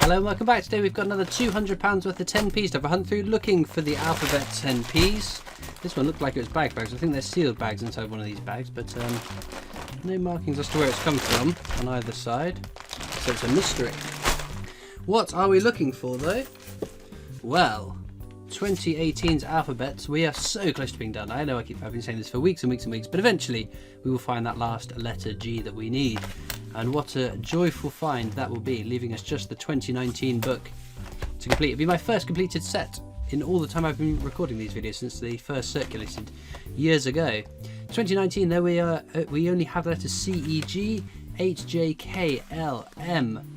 Hello and welcome back. Today we've got another £200 worth of 10p's to have a hunt through looking for the alphabet 10p's. This one looked like it was bag bags. I think they're sealed bags inside one of these bags, but no markings as to where it's come from on either side, so it's a mystery. What are we looking for though? Well, 2018's alphabets. We are so close to being done. I know I've been saying this for weeks and weeks and weeks, but eventually we will find that last letter G that we need. And what a joyful find that will be, leaving us just the 2019 book to complete. It'll be my first completed set in all the time I've been recording these videos since they first circulated years ago. 2019, there we are. We only have the letters C, E, G, H, J, K, L, M,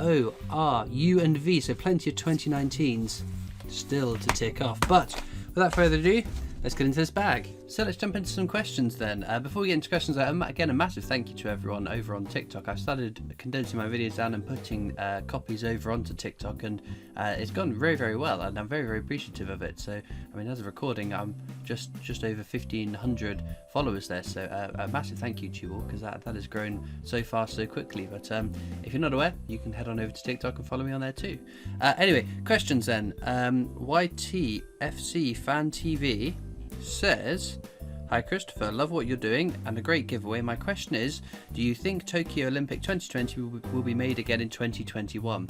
O, R, U, and V. So plenty of 2019s still to tick off. But without further ado, let's get into this bag. So let's jump into some questions then. Before we get into questions, again, a massive thank you to everyone over on TikTok. I've started condensing my videos down and putting copies over onto TikTok, and it's gone very, very well, and I'm very, very appreciative of it. So, I mean, as of recording, I'm just over 1,500 followers there. So a massive thank you to you all, because that has grown so fast, so quickly. But if you're not aware, you can head on over to TikTok and follow me on there too. Anyway, questions then. YTFC Fan TV says, "Hi Christopher, love what you're doing and a great giveaway. My question is, do you think Tokyo Olympic 2020 will be made again in 2021?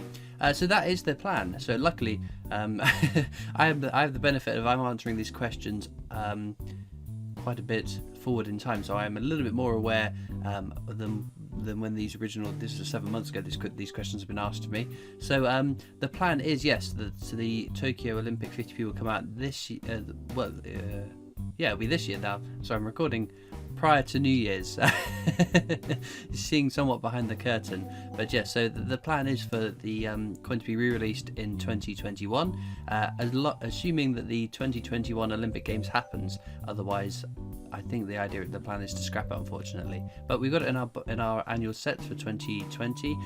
So that is the plan. So luckily, I have the benefit of I'm answering these questions quite a bit forward in time, so I'm a little bit more aware than when this was 7 months ago, these questions have been asked to me. So the plan is, yes, the Tokyo Olympic 50p will come out this year. It'll be this year now. So I'm recording prior to New Year's. Seeing somewhat behind the curtain. But yeah, so the plan is for the coin to be re-released in 2021, assuming that the 2021 Olympic Games happens. Otherwise, I think the plan is to scrap it, unfortunately. But we've got it in our annual set for 2020.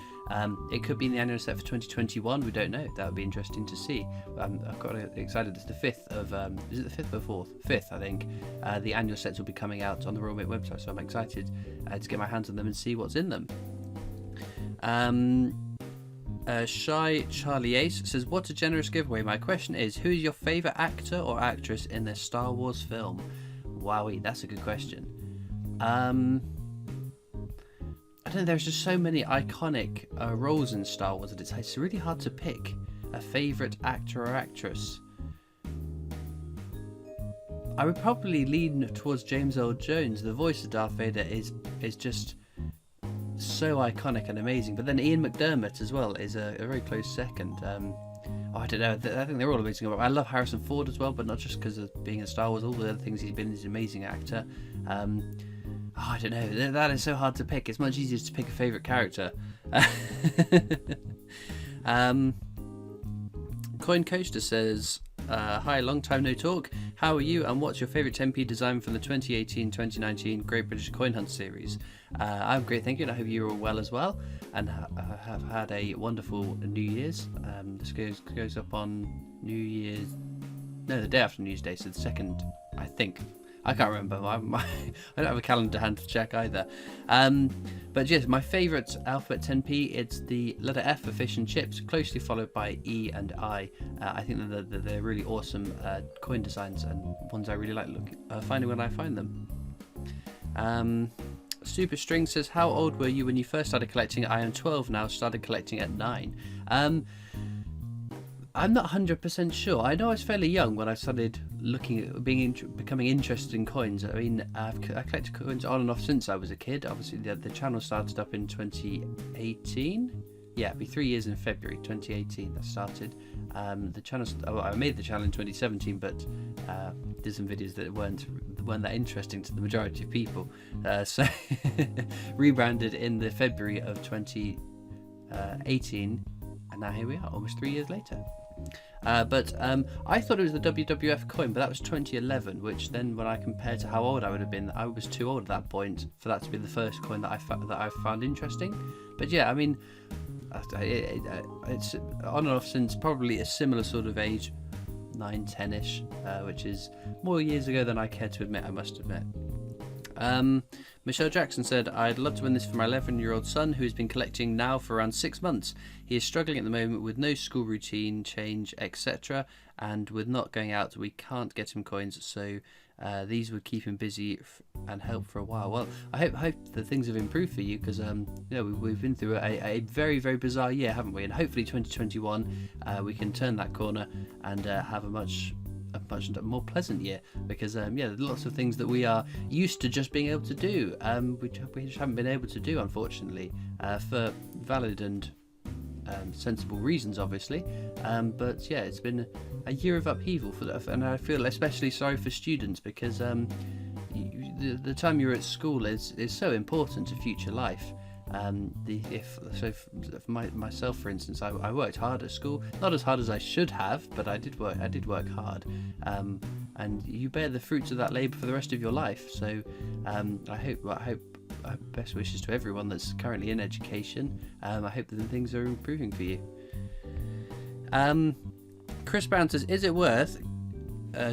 It could be in the annual set for 2021. We don't know. That would be interesting to see. I've got excited. It's the 5th of is it the 5th or 4th? 5th, I think. The annual sets will be coming out on the Royal Mint website, so I'm excited to get my hands on them and see what's in them. Shy Charlie Ace says, "What a generous giveaway. My question is, who is your favourite actor or actress in the Star Wars film?" Wowie, that's a good question. I don't know, there's just so many iconic roles in Star Wars that it's really hard to pick a favourite actor or actress. I would probably lean towards James Earl Jones. The voice of Darth Vader is just so iconic and amazing. But then Ian McDiarmid as well is a very close second. I don't know. I think they're all amazing. I love Harrison Ford as well, but not just because of being in Star Wars. All the other things he's been in, he's an amazing actor. I don't know. That is so hard to pick. It's much easier to pick a favourite character. Coin Coaster says, "Hi, long time no talk. How are you, and what's your favourite 10p design from the 2018-2019 Great British Coin Hunt series?" I'm great, thank you, and I hope you're all well as well, and have had a wonderful New Year's. This goes up on the day after New Year's Day, so the 2nd, I think. I can't remember. I don't have a calendar hand to check either. But yes, my favourite alphabet 10p, it's the letter F for fish and chips, closely followed by E and I. I think that they're really awesome coin designs and ones I really like finding when I find them. Super String says, "How old were you when you first started collecting?" I am 12 now, started collecting at 9. I'm not 100% sure. I know I was fairly young when I started looking at becoming interested in coins. I mean, I collected coins on and off since I was a kid. Obviously, the channel started up in 2018. Yeah, it'd be 3 years in February 2018 that started. The channel. I made the channel in 2017, but did some videos that weren't that interesting to the majority of people. So rebranded in the February of 2018, and now here we are, almost 3 years later. But I thought it was the WWF coin, but that was 2011, which then when I compared to how old I would have been, I was too old at that point for that to be the first coin that I found interesting. But yeah, I mean, it's on and off since probably a similar sort of age, 9, 10ish, which is more years ago than I care to admit, I must admit. Michelle Jackson said, I'd love to win this for my 11-year-old son who has been collecting now for around 6 months. He is struggling at the moment with no school routine change, etc. And with not going out, we can't get him coins, so these would keep him busy and help for a while. Well, I hope that things have improved for you, because we've been through a very, very bizarre year, haven't we? And hopefully 2021 we can turn that corner and have a much more pleasant year, because there's lots of things that we are used to just being able to do, we just haven't been able to do, unfortunately, for valid and sensible reasons, obviously. But yeah, it's been a year of upheaval for that, and I feel especially sorry for students, because the time you're at school is so important to future life. Myself, for instance, I worked hard at school, not as hard as I should have, but I did work hard, and you bear the fruits of that labour for the rest of your life. So I hope best wishes to everyone that's currently in education. I hope that things are improving for you. Chris Brown says, is it worth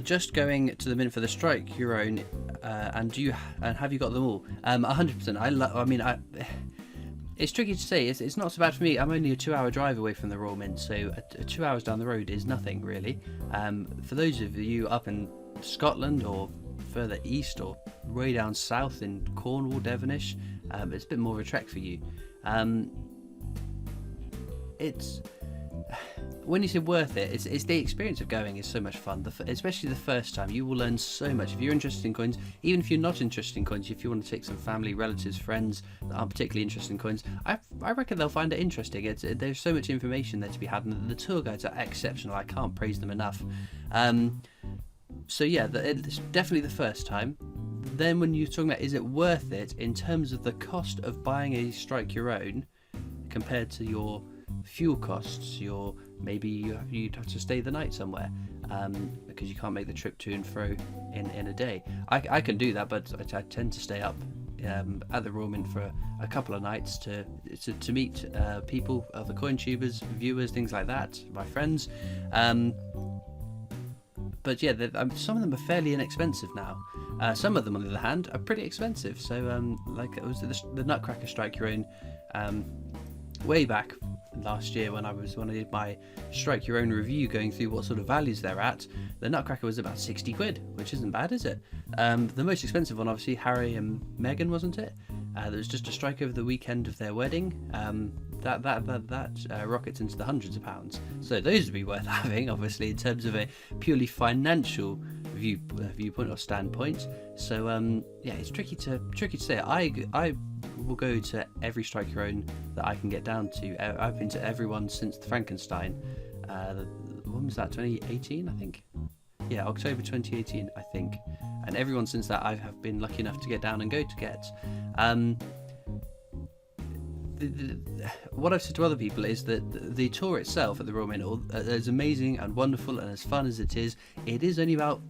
just going to the Mint for the Strike Your Own, and have you got them all? 100%. It's tricky to say. It's not so bad for me. I'm only a 2-hour drive away from the Royal Mint, so 2 hours down the road is nothing, really. For those of you up in Scotland or further east or way down south in Cornwall, Devonish, it's a bit more of a trek for you. It's when you say worth it, it's the experience of going is so much fun. Especially the first time, you will learn so much. If you're interested in coins, even if you're not interested in coins, if you want to take some family, relatives, friends that aren't particularly interested in coins, I reckon they'll find it interesting. There's so much information there to be had, and the tour guides are exceptional. I can't praise them enough. So yeah, it's definitely the first time. Then when you're talking about is it worth it in terms of the cost of buying a Strike Your Own compared to your fuel costs, maybe you'd have to stay the night somewhere, because you can't make the trip to and fro in a day. I can do that, but I tend to stay up at the Royal Mint for a couple of nights to meet people, other coin tubers, viewers, things like that, my friends. But yeah, some of them are fairly inexpensive now. Some of them, on the other hand, are pretty expensive. So like it was the Nutcracker Strike Your Own way back last year when I did my Strike Your Own review, going through what sort of values they're at. The Nutcracker was about 60 quid, which isn't bad, is it? The most expensive one, obviously, Harry and Meghan, wasn't it? There was just a strike over the weekend of their wedding. That rockets into the hundreds of pounds. So those would be worth having, obviously, in terms of a purely financial viewpoint or standpoint. So yeah, it's tricky to say. I will go to every Strike Your Own that I can get down to. I've been to everyone since the Frankenstein. When was that? 2018, I think. Yeah, October 2018, I think. And everyone since that I have been lucky enough to get down and go to get. What I've said to other people is that the tour itself at the Royal Mint, as amazing and wonderful and as fun as it is only about,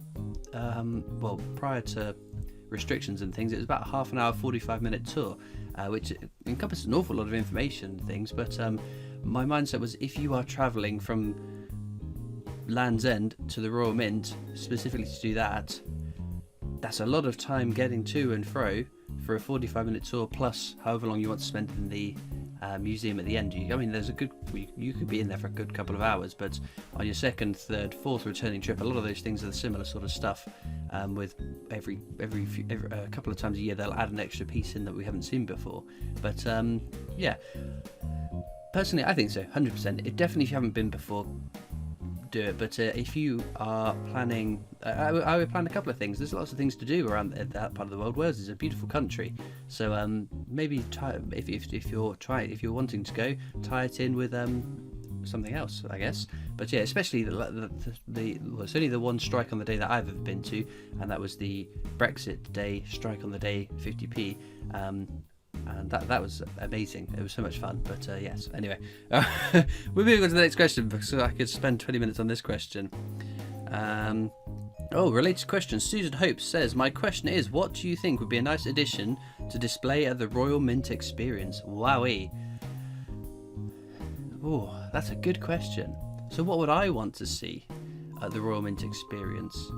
prior to restrictions and things, it was about a half an hour, 45-minute tour, which encompasses an awful lot of information and things. But my mindset was, if you are travelling from Land's End to the Royal Mint specifically to do that, that's a lot of time getting to and fro for a 45-minute tour, plus however long you want to spend in the museum at the end. There's you could be in there for a good couple of hours, but on your second, third, fourth returning trip, a lot of those things are the similar sort of stuff. With every couple of times a year, they'll add an extra piece in that we haven't seen before. But yeah, personally, I think so, 100%. Definitely, if you haven't been before, do it. But if you are planning, I would plan a couple of things. There's lots of things to do around that part of the world. Wales is a beautiful country, so maybe if you're wanting to go, tie it in with something else, I guess. But yeah, especially it's only the one strike on the day that I've ever been to, and that was the Brexit day strike on the day, 50p. And that was amazing. It was so much fun. But yes, anyway, we're moving on to the next question, because I could spend 20 minutes on this question. Related question. Susan Hope says, my question is, what do you think would be a nice addition to display at the Royal Mint experience? Wowee. Oh, that's a good question. So what would I want to see at the Royal Mint experience?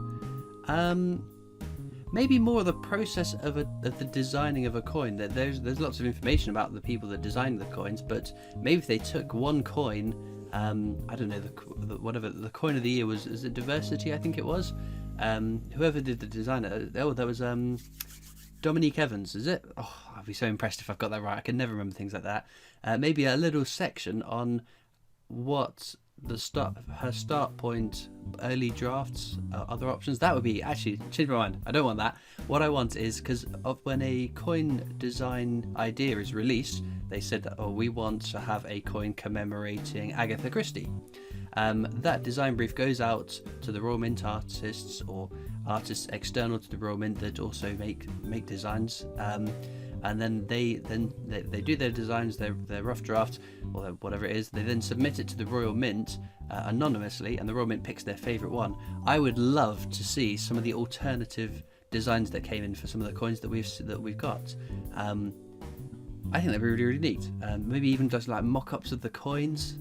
maybe more of the process of the designing of a coin. There's lots of information about the people that designed the coins, but maybe if they took one coin, I don't know, whatever the coin of the year was, is it Diversity? I think it was. Whoever did the design, there was Dominique Evans, is it? Oh, I'd be so impressed if I've got that right. I can never remember things like that. Maybe a little section on what her start point, early drafts, other options. That would be, actually, change my mind. I don't want that. What I want is, because when a coin design idea is released, they said that, we want to have a coin commemorating Agatha Christie. That design brief goes out to the Royal Mint artists, or artists external to the Royal Mint that also make designs, and then they do their designs, their rough draft or whatever it is. They then submit it to the Royal Mint anonymously, and the Royal Mint picks their favourite one. I would love to see some of the alternative designs that came in for some of the coins that we've got. I think that'd be really, really neat. Maybe even just like mock-ups of the coins.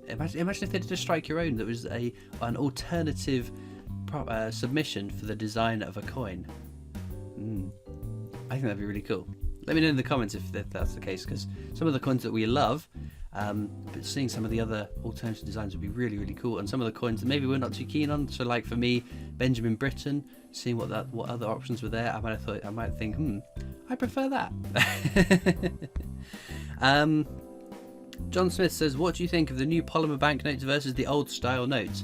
Imagine if they did a strike your own that was an alternative submission for the design of a coin. I think that'd be really cool. Let me know in the comments if that's the case, because some of the coins that we love, but seeing some of the other alternative designs would be really, really cool. And some of the coins that maybe we're not too keen on. So, like for me, Benjamin Britten, seeing what other options were there, I might think, I prefer that. John Smith says, what do you think of the new polymer banknotes versus the old style notes?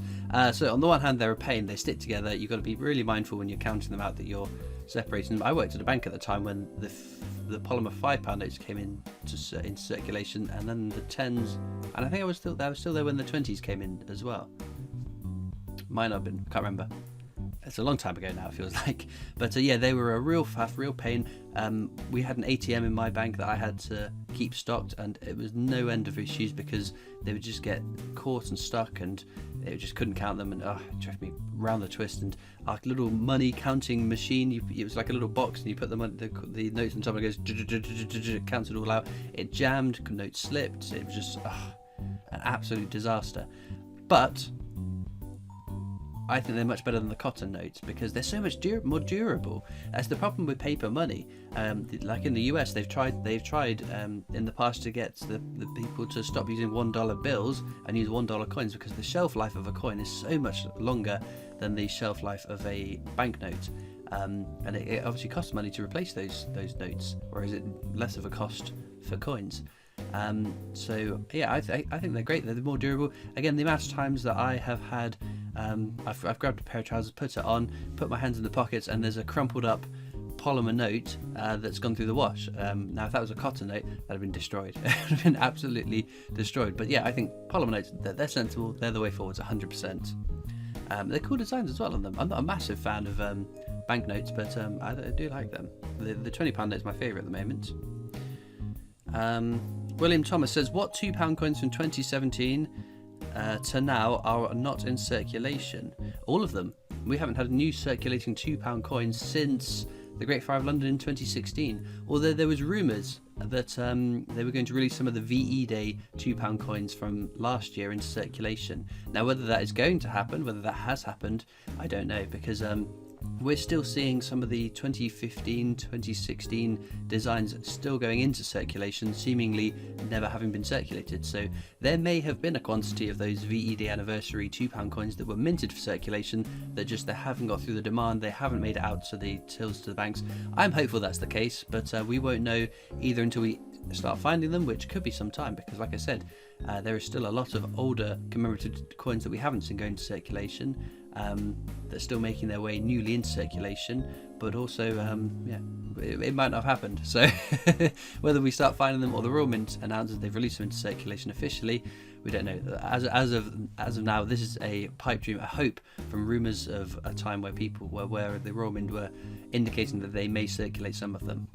So on the one hand, they're a pain. They stick together. You've got to be really mindful when you're counting them out that you're separating them. I worked at a bank at the time when the polymer £5 notes came into circulation, and then the 10s, and I think I was still there when the 20s came in as well. Might not have been, can't remember. It's a long time ago now, it feels like. But yeah, they were a real faff, real pain. We had an ATM in my bank that I had to keep stocked, and it was no end of issues because they would just get caught and stuck, and it just couldn't count them, and it drove me round the twist. And our little money counting machine, it was like a little box, and you put the notes on top, and it goes, counts it all out. It jammed, notes slipped. It was just an absolute disaster. But I think they're much better than the cotton notes because they're so much more durable. That's the problem with paper money. Like in the US, they've tried in the past to get the people to stop using $1 bills and use $1 coins, because the shelf life of a coin is so much longer than the shelf life of a banknote. And it obviously costs money to replace those notes, whereas it's less of a cost for coins. So yeah, I think they're great. They're more durable. Again, the amount of times that I have had, I've grabbed a pair of trousers, put it on, put my hands in the pockets, and there's a crumpled up polymer note that's gone through the wash. Now, if that was a cotton note, that'd have been destroyed. It would have been absolutely destroyed. But yeah, I think polymer notes, they're sensible. They're the way forwards, 100%. They're cool designs as well on them. I'm not a massive fan of banknotes, but I do like them. The £20 note is my favourite at the moment. William Thomas says, what £2 coins from 2017 to now are not in circulation? All of them. We haven't had a new circulating £2 coin since the Great Fire of London in 2016. Although there was rumours that they were going to release some of the VE Day £2 coins from last year into circulation. Now, whether that is going to happen, whether that has happened, I don't know, because we're still seeing some of the 2015, 2016 designs still going into circulation, seemingly never having been circulated. So there may have been a quantity of those VED anniversary £2 coins that were minted for circulation that just they haven't got through the demand, they haven't made it out to the tills to the banks. I'm hopeful that's the case, but we won't know either until we start finding them, which could be some time, because like I said, there is still a lot of older commemorative coins that we haven't seen going to circulation. They're still making their way newly into circulation, but also it might not have happened. So whether we start finding them or the Royal Mint announces they've released them into circulation officially, we don't know. As of now, this is a pipe dream, a hope from rumours of a time where where the Royal Mint were indicating that they may circulate some of them.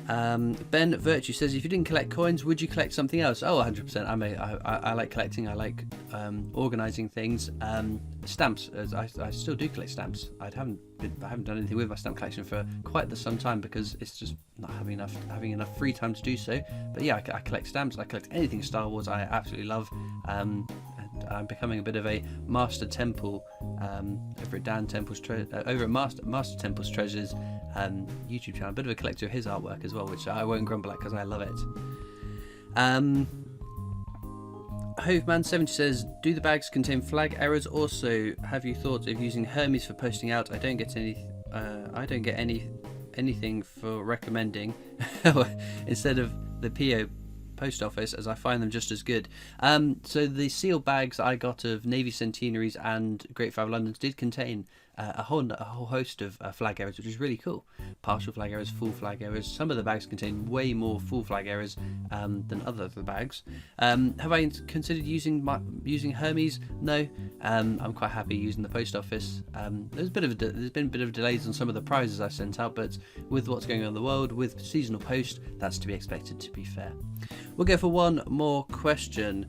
Ben Virtue says, if you didn't collect coins, would you collect something else? Oh, 100%. I like collecting. I like organising things. Stamps. I still do collect stamps. I haven't done anything with my stamp collection for quite some time because it's just not having enough free time to do so. But yeah, I collect stamps. I collect anything Star Wars. I absolutely love. I'm becoming a bit of a Master Temple over at Dan Temple's over at Master Temple's Treasures YouTube channel. A bit of a collector of his artwork as well, which I won't grumble at because I love it. Hoveman70 says, do the bags contain flag errors? Also, have you thought of using Hermes for posting out? I don't get anything for recommending instead of the PO post office, as I find them just as good. So the sealed bags I got of Navy Centenaries and Great 5 Londons did contain a whole host of flag errors, which is really cool. Partial flag errors, full flag errors. Some of the bags contain way more full flag errors than other of the bags. Have I considered using Hermes? No. I'm quite happy using the post office. There's been a bit of delays on some of the prizes I've sent out, but with what's going on in the world, with seasonal post, that's to be expected, to be fair. We'll go for one more question.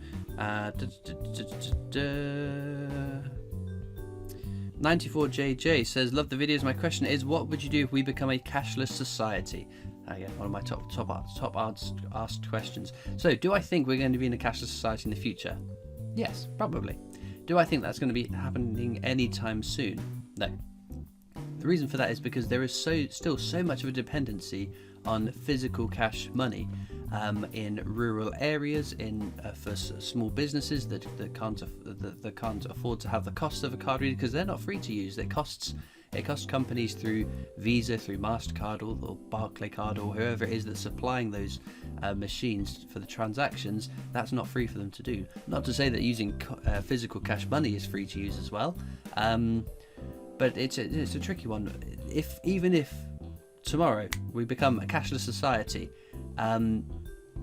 94JJ says, love the videos. My question is, what would you do if we become a cashless society? Again, one of my top asked questions. So, do I think we're going to be in a cashless society in the future? Yes, probably. Do I think that's going to be happening anytime soon? No. The reason for that is because there is still so much of a dependency on physical cash money in rural areas, for small businesses that can't afford to have the cost of a card reader because they're not free to use. It costs companies through Visa, through MasterCard or Barclaycard or whoever it is that's supplying those machines for the transactions. That's not free for them to do. Not to say that using physical cash money is free to use as well, but it's a tricky one. Even if tomorrow we become a cashless society,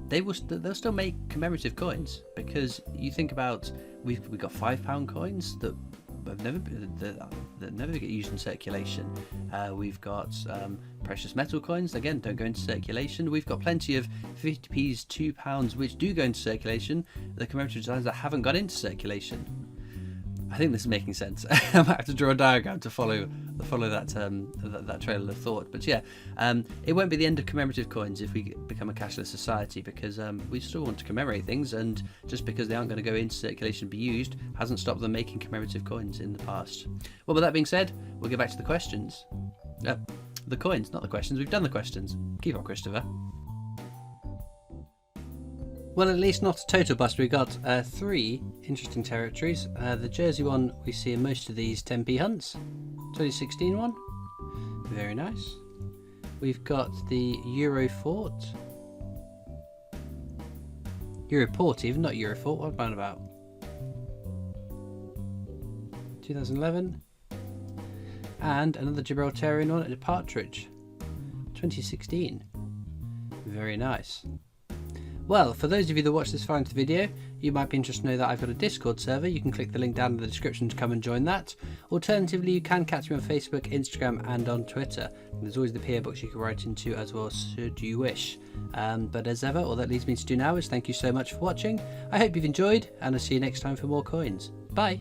they'll still make commemorative coins, because you think about we've got £5 coins that never get used in circulation. We've got precious metal coins, again, don't go into circulation. We've got plenty of 50p's, £2 which do go into circulation, the commemorative designs that haven't gone into circulation. I think this is making sense. I might have to draw a diagram to follow that trail of thought. But yeah, it won't be the end of commemorative coins if we become a cashless society, because we still want to commemorate things, and just because they aren't going to go into circulation and be used hasn't stopped them making commemorative coins in the past. Well, with that being said, we'll get back to the questions. The coins, not the questions. We've done the questions. Keep on, Christopher. Well, at least not a total bust. We got 3 interesting territories. The Jersey one we see in most of these 10p hunts. 2016 one, very nice. We've got the Europort even, not Eurofort, what am I about? 2011. And another Gibraltarian one at a Partridge. 2016. Very nice. Well, for those of you that watch this far into the video, you might be interested to know that I've got a Discord server. You can click the link down in the description to come and join that. Alternatively, you can catch me on Facebook, Instagram and on Twitter. And there's always the PO box you can write into as well, should you wish. But as ever, all that leaves me to do now is thank you so much for watching. I hope you've enjoyed, and I'll see you next time for more coins. Bye!